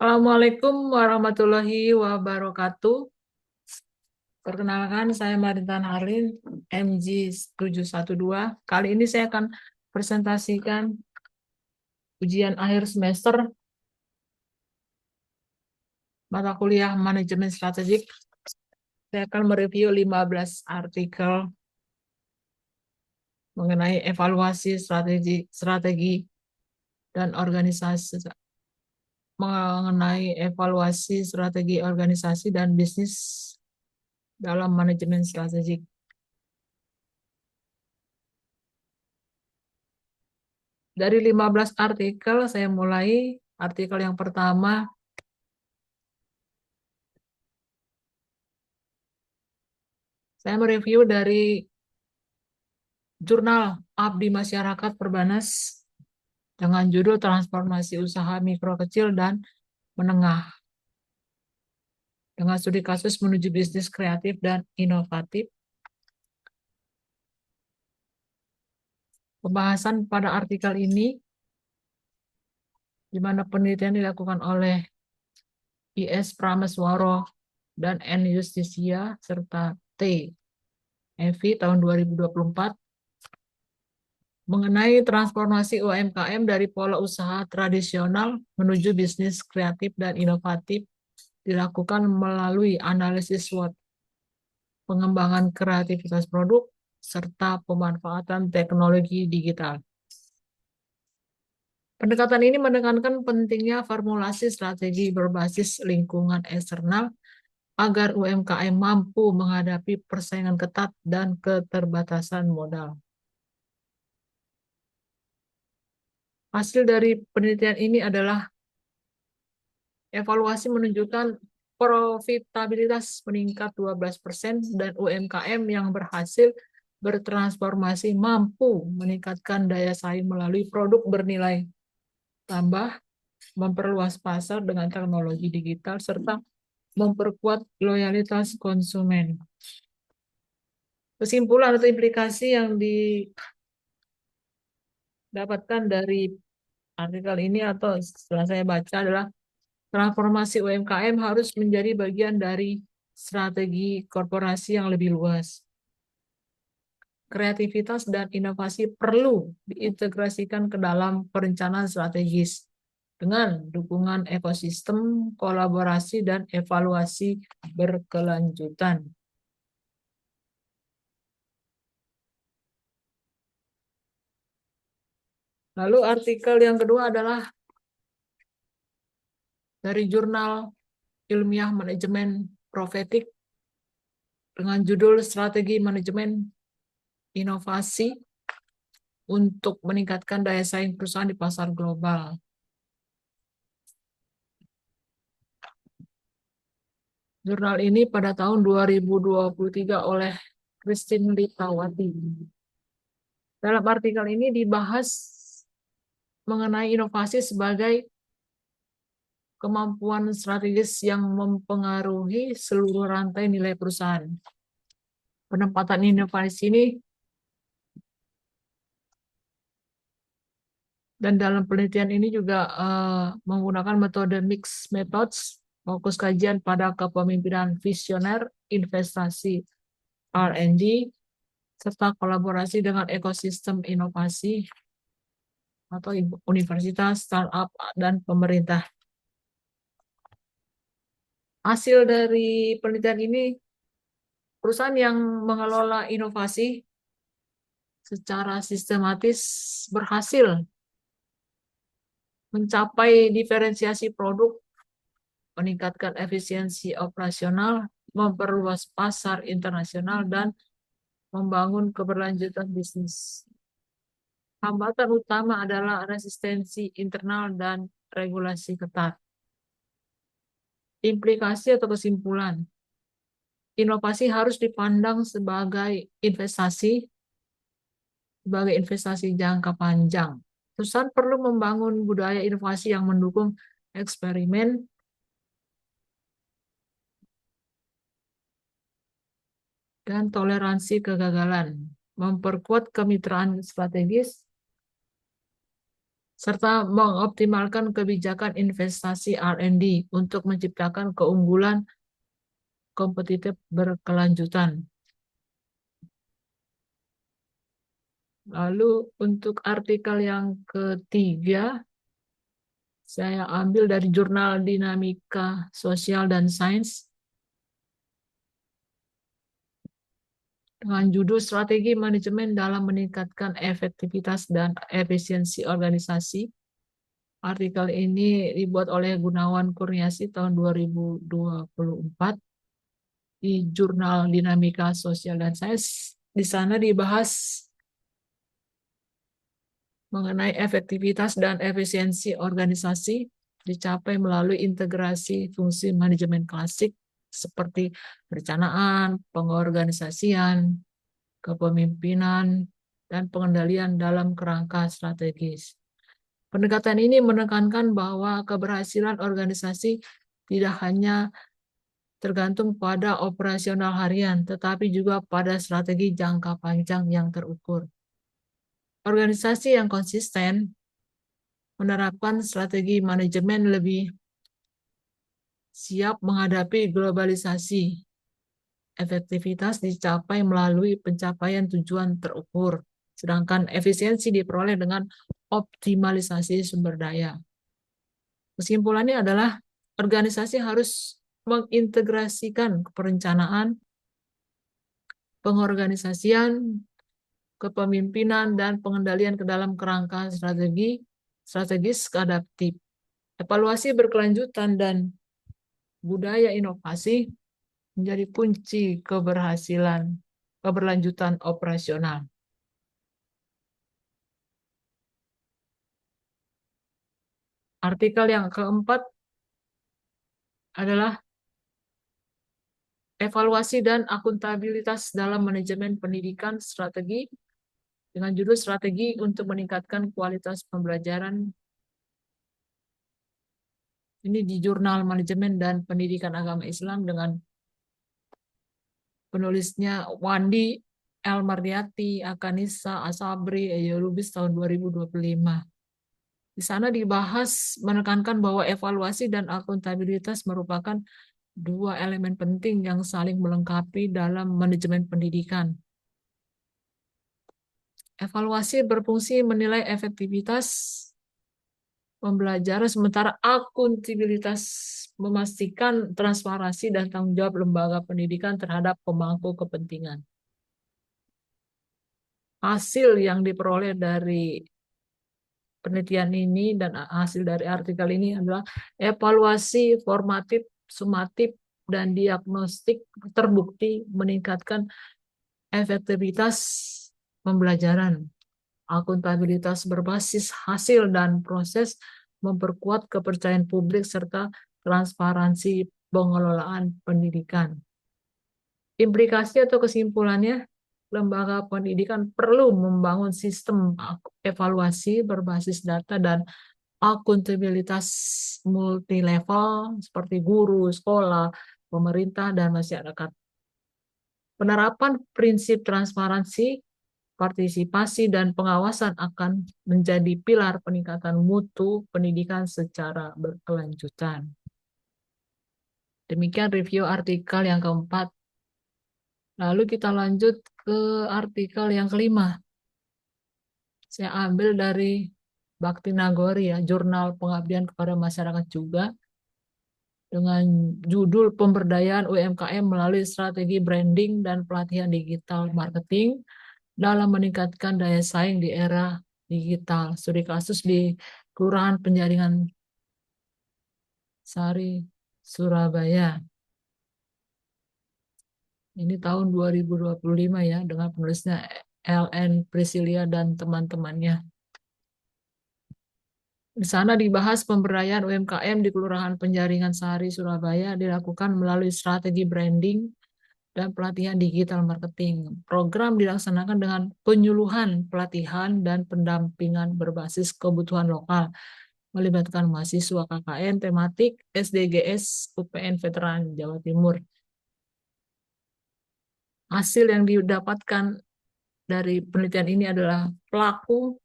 Assalamualaikum warahmatullahi wabarakatuh. Perkenalkan, saya Marintan Harlin, MG 712. Kali ini saya akan presentasikan ujian akhir semester mata kuliah Manajemen Strategik. Saya akan mereview 15 artikel mengenai evaluasi strategi dan organisasi, mengenai evaluasi strategi organisasi dan bisnis dalam manajemen strategik. Dari 15 artikel, saya mulai artikel yang pertama. Saya mereview dari jurnal Abdi Masyarakat Perbanas dengan judul Transformasi Usaha Mikro Kecil dan Menengah dengan studi kasus menuju bisnis kreatif dan inovatif. Pembahasan pada artikel ini di mana penelitian dilakukan oleh I.S. Prameswaro dan N. Justisia serta T. Evi tahun 2024 mengenai transformasi UMKM dari pola usaha tradisional menuju bisnis kreatif dan inovatif dilakukan melalui analisis SWOT, pengembangan kreativitas produk, serta pemanfaatan teknologi digital. Pendekatan ini menekankan pentingnya formulasi strategi berbasis lingkungan eksternal agar UMKM mampu menghadapi persaingan ketat dan keterbatasan modal. Hasil dari penelitian ini adalah evaluasi menunjukkan profitabilitas meningkat 12% dan UMKM yang berhasil bertransformasi mampu meningkatkan daya saing melalui produk bernilai tambah, memperluas pasar dengan teknologi digital, serta memperkuat loyalitas konsumen. Kesimpulan atau implikasi yang didapatkan dari artikel ini atau setelah saya baca adalah transformasi UMKM harus menjadi bagian dari strategi korporasi yang lebih luas. Kreativitas dan inovasi perlu diintegrasikan ke dalam perencanaan strategis dengan dukungan ekosistem, kolaborasi, dan evaluasi berkelanjutan. Lalu artikel yang kedua adalah dari jurnal ilmiah manajemen profetik dengan judul Strategi Manajemen Inovasi untuk meningkatkan daya saing perusahaan di pasar global. Jurnal ini pada tahun 2023 oleh Christine Litawati. Dalam artikel ini dibahas mengenai inovasi sebagai kemampuan strategis yang mempengaruhi seluruh rantai nilai perusahaan. Penempatan inovasi ini dan dalam penelitian ini juga menggunakan metode mixed methods, fokus kajian pada kepemimpinan visioner, investasi R&D, serta kolaborasi dengan ekosistem inovasi atau universitas, startup, dan pemerintah. Hasil dari penelitian ini, perusahaan yang mengelola inovasi secara sistematis berhasil mencapai diferensiasi produk, meningkatkan efisiensi operasional, memperluas pasar internasional, dan membangun keberlanjutan bisnis. Hambatan utama adalah resistensi internal dan regulasi ketat. Implikasi atau kesimpulan, inovasi harus dipandang sebagai investasi jangka panjang. Perusahaan perlu membangun budaya inovasi yang mendukung eksperimen dan toleransi kegagalan, memperkuat kemitraan strategis, serta mengoptimalkan kebijakan investasi R&D untuk menciptakan keunggulan kompetitif berkelanjutan. Lalu untuk artikel yang ketiga, saya ambil dari Jurnal Dinamika Sosial dan Sains dengan judul Strategi Manajemen dalam Meningkatkan Efektivitas dan Efisiensi Organisasi. Artikel ini dibuat oleh Gunawan Kurniasi tahun 2024 di Jurnal Dinamika Sosial dan Sains. Di sana dibahas mengenai efektivitas dan efisiensi organisasi dicapai melalui integrasi fungsi manajemen klasik seperti perencanaan, pengorganisasian, kepemimpinan, dan pengendalian dalam kerangka strategis. Pendekatan ini menekankan bahwa keberhasilan organisasi tidak hanya tergantung pada operasional harian, tetapi juga pada strategi jangka panjang yang terukur. Organisasi yang konsisten menerapkan strategi manajemen lebih siap menghadapi globalisasi. Efektivitas dicapai melalui pencapaian tujuan terukur, sedangkan efisiensi diperoleh dengan optimalisasi sumber daya. Kesimpulannya adalah organisasi harus mengintegrasikan perencanaan, pengorganisasian, kepemimpinan, dan pengendalian ke dalam kerangka strategis adaptif. Evaluasi berkelanjutan dan budaya inovasi menjadi kunci keberlanjutan operasional. Artikel yang keempat adalah evaluasi dan akuntabilitas dalam manajemen pendidikan strategi dengan judul Strategi untuk Meningkatkan Kualitas Pembelajaran. Ini di Jurnal Manajemen dan Pendidikan Agama Islam dengan penulisnya Wandi Elmardiati, Akanisa, Asabri, Eyolubis tahun 2025. Di sana dibahas menekankan bahwa evaluasi dan akuntabilitas merupakan dua elemen penting yang saling melengkapi dalam manajemen pendidikan. Evaluasi berfungsi menilai efektivitas pembelajaran, sementara akuntabilitas memastikan transparansi dan tanggung jawab lembaga pendidikan terhadap pemangku kepentingan. Hasil yang diperoleh dari penelitian ini dan hasil dari artikel ini adalah evaluasi formatif, sumatif, dan diagnostik terbukti meningkatkan efektivitas pembelajaran. Akuntabilitas berbasis hasil dan proses memperkuat kepercayaan publik serta transparansi pengelolaan pendidikan. Implikasi atau kesimpulannya, lembaga pendidikan perlu membangun sistem evaluasi berbasis data dan akuntabilitas multilevel seperti guru, sekolah, pemerintah, dan masyarakat. Penerapan prinsip transparansi, partisipasi, dan pengawasan akan menjadi pilar peningkatan mutu pendidikan secara berkelanjutan. Demikian review artikel yang keempat. Lalu kita lanjut ke artikel yang kelima. Saya ambil dari Bakti Nagori ya, Jurnal Pengabdian kepada Masyarakat juga, dengan judul Pemberdayaan UMKM melalui Strategi Branding dan Pelatihan Digital Marketing dalam meningkatkan daya saing di era digital. Studi kasus di Kelurahan Penjaringan Sari, Surabaya. Ini tahun 2025 ya, dengan penulisnya LN Priscilia dan teman-temannya. Di sana dibahas pemberdayaan UMKM di Kelurahan Penjaringan Sari, Surabaya dilakukan melalui strategi branding dan pelatihan digital marketing. Program dilaksanakan dengan penyuluhan, pelatihan, dan pendampingan berbasis kebutuhan lokal, melibatkan mahasiswa KKN tematik SDGs UPN Veteran Jawa Timur. Hasil yang didapatkan dari penelitian ini adalah pelaku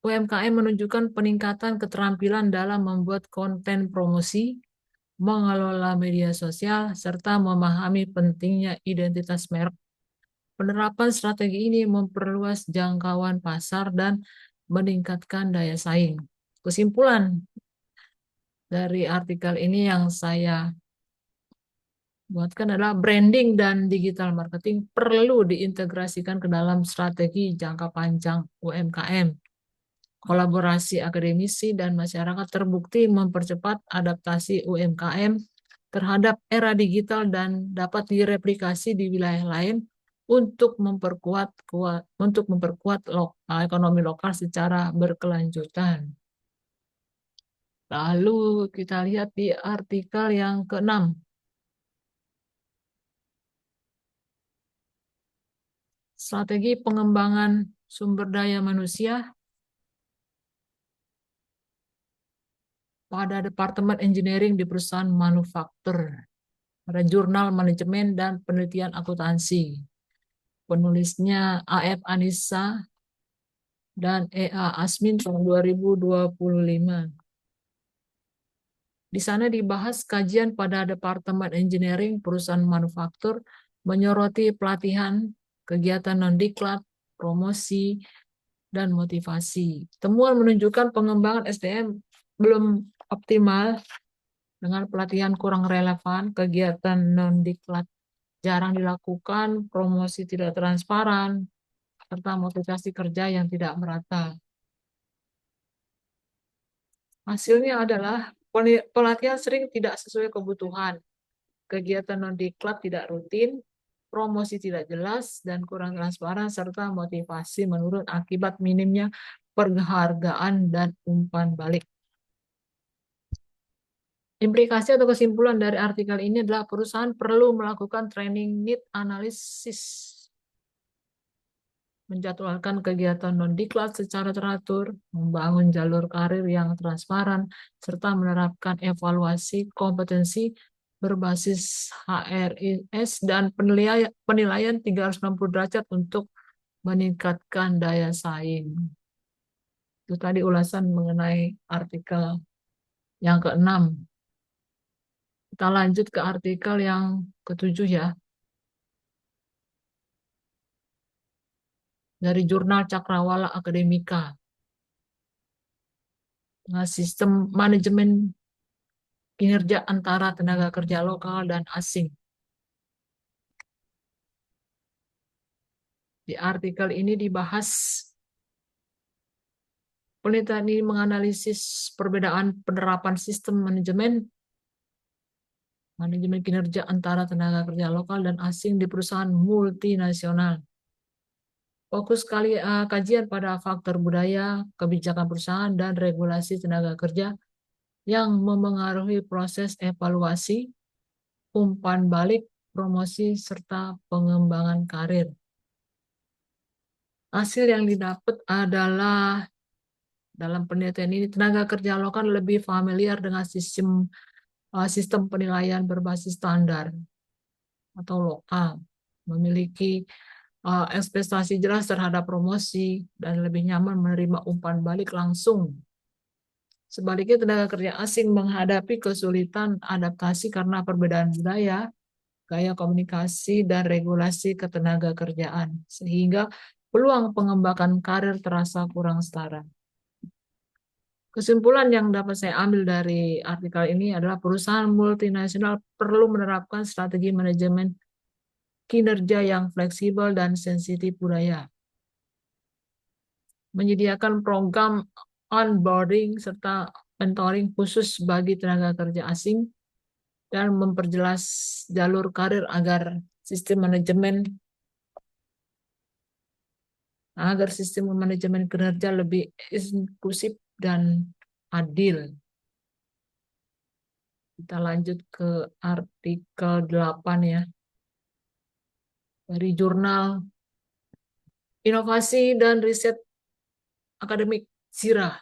UMKM menunjukkan peningkatan keterampilan dalam membuat konten promosi, mengelola media sosial, serta memahami pentingnya identitas merek. Penerapan strategi ini memperluas jangkauan pasar dan meningkatkan daya saing. Kesimpulan dari artikel ini yang saya buatkan adalah branding dan digital marketing perlu diintegrasikan ke dalam strategi jangka panjang UMKM. Kolaborasi akademisi dan masyarakat terbukti mempercepat adaptasi UMKM terhadap era digital dan dapat direplikasi di wilayah lain untuk memperkuat ekonomi lokal secara berkelanjutan. Lalu kita lihat di artikel yang ke-6. Strategi pengembangan sumber daya manusia pada Departemen Engineering di perusahaan manufaktur, pada Jurnal Manajemen dan Penelitian Akuntansi. Penulisnya AF Anissa dan EA Asmin tahun 2025. Di sana dibahas kajian pada Departemen Engineering perusahaan manufaktur menyoroti pelatihan, kegiatan non-diklat, promosi, dan motivasi. Temuan menunjukkan pengembangan SDM belum optimal dengan pelatihan kurang relevan, kegiatan non-diklat jarang dilakukan, promosi tidak transparan, serta motivasi kerja yang tidak merata. Hasilnya adalah pelatihan sering tidak sesuai kebutuhan, kegiatan non-diklat tidak rutin, promosi tidak jelas dan kurang transparan, serta motivasi menurun akibat minimnya penghargaan dan umpan balik. Implikasi atau kesimpulan dari artikel ini adalah perusahaan perlu melakukan training need analysis, menjadwalkan kegiatan non-diklat secara teratur, membangun jalur karir yang transparan, serta menerapkan evaluasi kompetensi berbasis HRIS dan penilaian 360 derajat untuk meningkatkan daya saing. Itu tadi ulasan mengenai artikel yang ke-6. Kita lanjut ke artikel yang ke-7 ya. Dari Jurnal Cakrawala Akademika. Nah, sistem manajemen kinerja antara tenaga kerja lokal dan asing. Di artikel ini dibahas penelitian ini menganalisis perbedaan penerapan sistem manajemen kinerja antara tenaga kerja lokal dan asing di perusahaan multinasional. Fokus kajian pada faktor budaya, kebijakan perusahaan, dan regulasi tenaga kerja yang memengaruhi proses evaluasi, umpan balik, promosi, serta pengembangan karir. Hasil yang didapat adalah dalam penelitian ini tenaga kerja lokal lebih familiar dengan sistem penilaian berbasis standar atau lokal, memiliki ekspektasi jelas terhadap promosi dan lebih nyaman menerima umpan balik langsung. Sebaliknya tenaga kerja asing menghadapi kesulitan adaptasi karena perbedaan budaya, gaya komunikasi, dan regulasi ketenaga kerjaan, sehingga peluang pengembangan karir terasa kurang setara. Kesimpulan yang dapat saya ambil dari artikel ini adalah perusahaan multinasional perlu menerapkan strategi manajemen kinerja yang fleksibel dan sensitif budaya. Menyediakan program onboarding serta mentoring khusus bagi tenaga kerja asing dan memperjelas jalur karir agar sistem manajemen kinerja lebih inklusif dan adil. Kita lanjut ke artikel 8 ya. Dari Jurnal Inovasi dan Riset Akademik Zirah.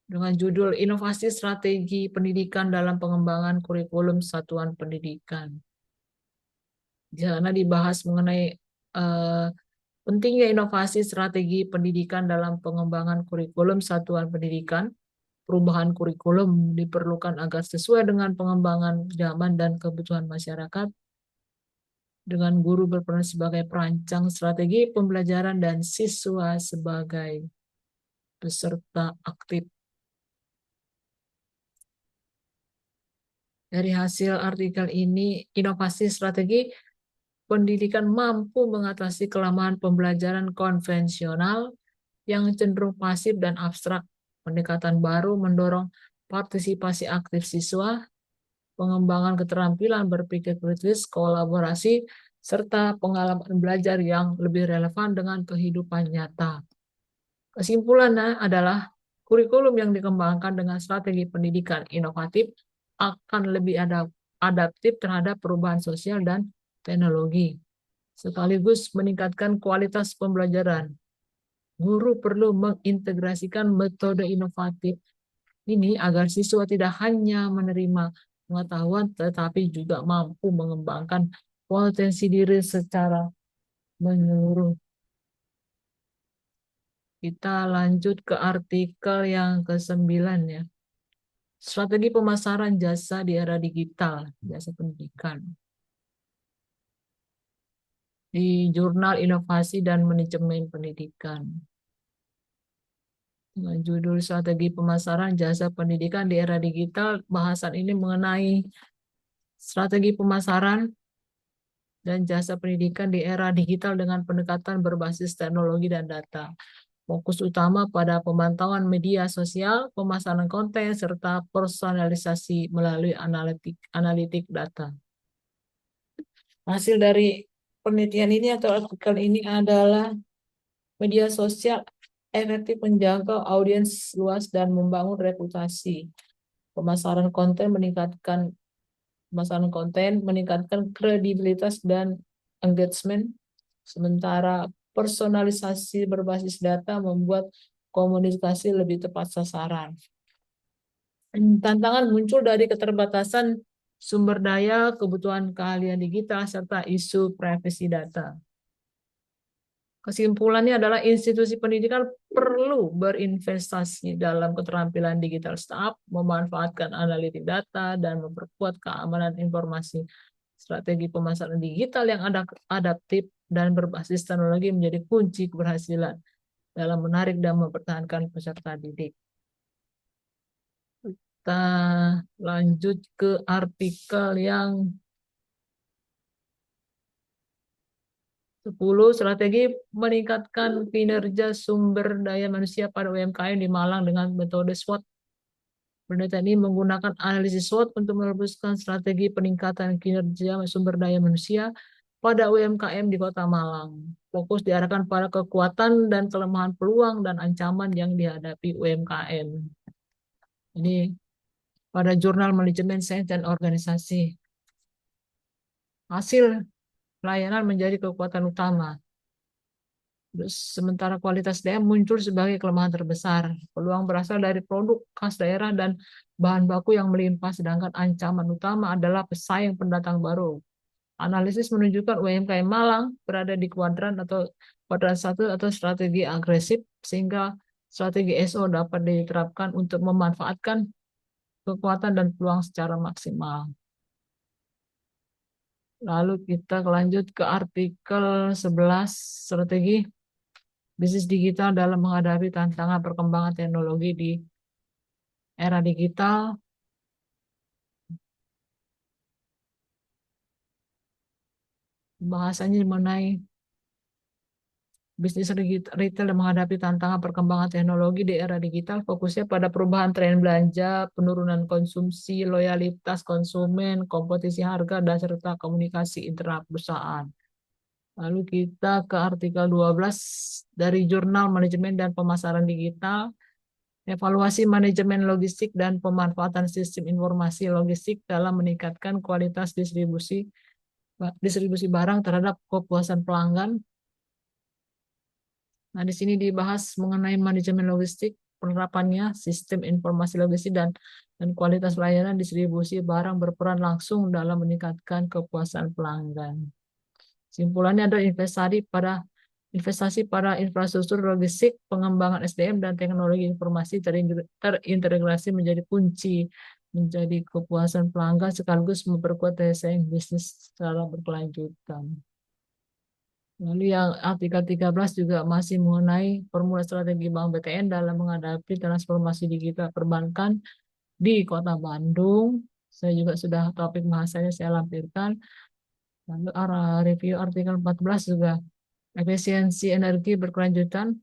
Dengan judul Inovasi Strategi Pendidikan dalam Pengembangan Kurikulum Satuan Pendidikan. Di sana dibahas mengenai Pentingnya inovasi strategi pendidikan dalam pengembangan kurikulum satuan pendidikan. Perubahan kurikulum diperlukan agar sesuai dengan pengembangan zaman dan kebutuhan masyarakat, dengan guru berperan sebagai perancang strategi pembelajaran dan siswa sebagai peserta aktif. Dari hasil artikel ini, inovasi strategi pendidikan mampu mengatasi kelemahan pembelajaran konvensional yang cenderung pasif dan abstrak. Pendekatan baru mendorong partisipasi aktif siswa, pengembangan keterampilan berpikir kritis, kolaborasi, serta pengalaman belajar yang lebih relevan dengan kehidupan nyata. Kesimpulannya adalah kurikulum yang dikembangkan dengan strategi pendidikan inovatif akan lebih adaptif terhadap perubahan sosial dan teknologi, sekaligus meningkatkan kualitas pembelajaran. Guru perlu mengintegrasikan metode inovatif ini agar siswa tidak hanya menerima pengetahuan, tetapi juga mampu mengembangkan potensi diri secara menyeluruh. Kita lanjut ke artikel yang ke-9 ya. Strategi pemasaran jasa di era digital, jasa pendidikan. Di Jurnal Inovasi dan Manajemen Pendidikan. Dengan judul Strategi Pemasaran Jasa Pendidikan di Era Digital, bahasan ini mengenai strategi pemasaran dan jasa pendidikan di era digital dengan pendekatan berbasis teknologi dan data. Fokus utama pada pemantauan media sosial, pemasaran konten, serta personalisasi melalui analitik data. Hasil dari penelitian ini atau artikel ini adalah media sosial efektif menjangkau audiens luas dan membangun reputasi. Pemasaran konten meningkatkan kredibilitas dan engagement, sementara personalisasi berbasis data membuat komunikasi lebih tepat sasaran. Tantangan muncul dari keterbatasan sumber daya, kebutuhan keahlian digital, serta isu privasi data. Kesimpulannya adalah institusi pendidikan perlu berinvestasi dalam keterampilan digital staff, memanfaatkan analitik data, dan memperkuat keamanan informasi. Strategi pemasaran digital yang adaptif dan berbasis teknologi menjadi kunci keberhasilan dalam menarik dan mempertahankan peserta didik. Kita lanjut ke artikel yang 10, strategi meningkatkan kinerja sumber daya manusia pada UMKM di Malang dengan metode SWOT. Penelitian ini menggunakan analisis SWOT untuk merumuskan strategi peningkatan kinerja sumber daya manusia pada UMKM di Kota Malang. Fokus diarahkan pada kekuatan dan kelemahan peluang dan ancaman yang dihadapi UMKM. Ini pada Jurnal Manajemen Sains dan Organisasi. Hasil pelayanan menjadi kekuatan utama. Sementara kualitas SDM muncul sebagai kelemahan terbesar. Peluang berasal dari produk khas daerah dan bahan baku yang melimpah, sedangkan ancaman utama adalah pesaing pendatang baru. Analisis menunjukkan UMKM Malang berada di kuadran 1 atau strategi agresif, sehingga strategi SO dapat diterapkan untuk memanfaatkan kekuatan dan peluang secara maksimal. Lalu kita lanjut ke artikel 11, strategi bisnis digital dalam menghadapi tantangan perkembangan teknologi di era digital. Bahasanya mengenai bisnis retail dan menghadapi tantangan perkembangan teknologi di era digital, fokusnya pada perubahan tren belanja, penurunan konsumsi, loyalitas konsumen, kompetisi harga, dan serta komunikasi internal perusahaan. Lalu kita ke artikel 12 dari Jurnal Manajemen dan Pemasaran Digital, evaluasi manajemen logistik dan pemanfaatan sistem informasi logistik dalam meningkatkan kualitas distribusi barang terhadap kepuasan pelanggan. Nah, di sini dibahas mengenai manajemen logistik, penerapannya, sistem informasi logistik, dan kualitas layanan distribusi barang berperan langsung dalam meningkatkan kepuasan pelanggan. Simpulannya adalah investasi pada Investasi pada infrastruktur logistik, pengembangan SDM, dan teknologi informasi terintegrasi menjadi kunci menjadi kepuasan pelanggan sekaligus memperkuat daya saing bisnis secara berkelanjutan. Lalu yang artikel 13 juga masih mengenai formula strategi Bank BTN dalam menghadapi transformasi digital perbankan di Kota Bandung. Saya juga sudah topik bahasanya saya lampirkan. Lalu review artikel 14 juga efisiensi energi berkelanjutan.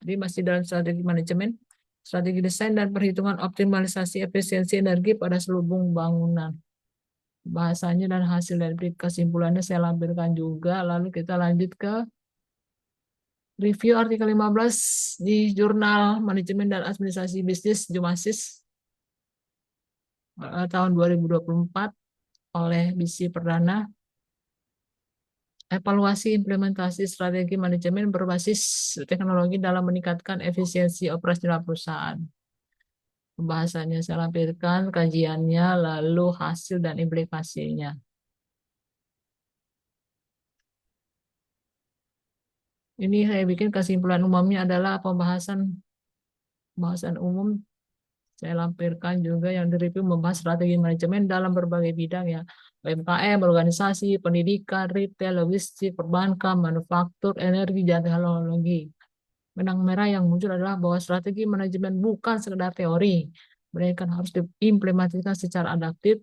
Jadi masih dalam strategi manajemen, strategi desain dan perhitungan optimalisasi efisiensi energi pada selubung bangunan. Bahasanya dan hasil dari kesimpulannya saya lampirkan juga. Lalu kita lanjut ke review artikel 15 di Jurnal Manajemen dan Administrasi Bisnis Jumasis tahun 2024 oleh BC Perdana. Evaluasi implementasi strategi manajemen berbasis teknologi dalam meningkatkan efisiensi operasional perusahaan. Pembahasannya saya lampirkan, kajiannya, lalu hasil dan implikasinya. Ini saya bikin kesimpulan umumnya adalah pembahasan umum. Saya lampirkan juga yang direview membahas strategi manajemen dalam berbagai bidang ya. UMKM, organisasi, pendidikan, retail, logistik, perbankan, manufaktur, energi, dan teknologi. Benang merah yang muncul adalah bahwa strategi manajemen bukan sekedar teori, melainkan harus diimplementasikan secara adaptif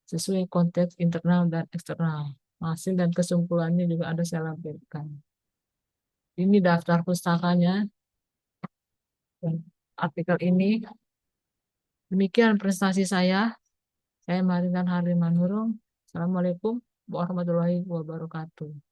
sesuai konteks internal dan eksternal. Hasil dan kesimpulannya juga ada saya lampirkan. Ini daftar pustakanya dan artikel ini. Demikian prestasi saya. Saya Marikan Hardi Manurung. Assalamualaikum warahmatullahi wabarakatuh.